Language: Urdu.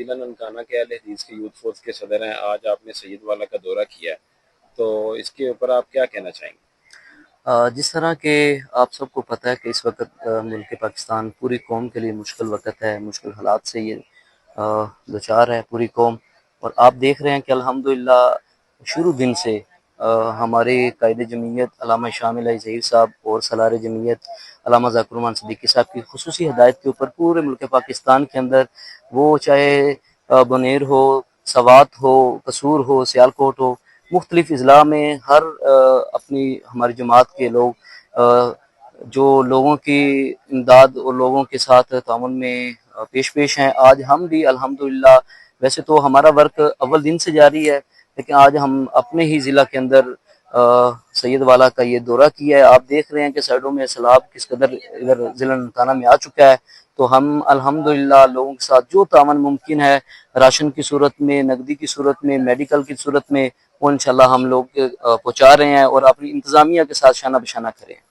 ضلع ننکانہ کے اہل حدیث کے یوتھ فورس کے صدر ہیں، آج آپ نے سید والا کا دورہ کیا ہے، تو اس کے اوپر آپ کیا کہنا چاہیں گے؟ جس طرح کہ آپ سب کو پتہ ہے کہ اس وقت ملک پاکستان پوری قوم کے لیے مشکل وقت ہے، مشکل حالات سے یہ دوچار ہے پوری قوم، اور آپ دیکھ رہے ہیں کہ الحمدللہ شروع دن سے ہمارے قائد جمعیت علامہ شامل علی ظہیر صاحب اور سالار جمعیت علامہ ذاکر رحمان صدیقی صاحب کی خصوصی ہدایت کے اوپر پورے ملک پاکستان کے اندر، وہ چاہے بنیر ہو، سوات ہو، قصور ہو، سیالکوٹ ہو، مختلف اضلاع میں ہر اپنی ہماری جماعت کے لوگ جو لوگوں کی امداد اور لوگوں کے ساتھ تعاون میں پیش ہیں۔ آج ہم بھی الحمدللہ، ویسے تو ہمارا ورک اول دن سے جاری ہے، لیکن آج ہم اپنے ہی ضلع کے اندر سید والا کا یہ دورہ کیا ہے۔ آپ دیکھ رہے ہیں کہ سائڈوں میں سیلاب کس قدر ادھر ضلع ننکانہ میں آ چکا ہے، تو ہم الحمدللہ لوگوں کے ساتھ جو تعاون ممکن ہے، راشن کی صورت میں، نقدی کی صورت میں، میڈیکل کی صورت میں، وہ انشاءاللہ ہم لوگ پہنچا رہے ہیں اور اپنی انتظامیہ کے ساتھ شانہ بشانہ کریں۔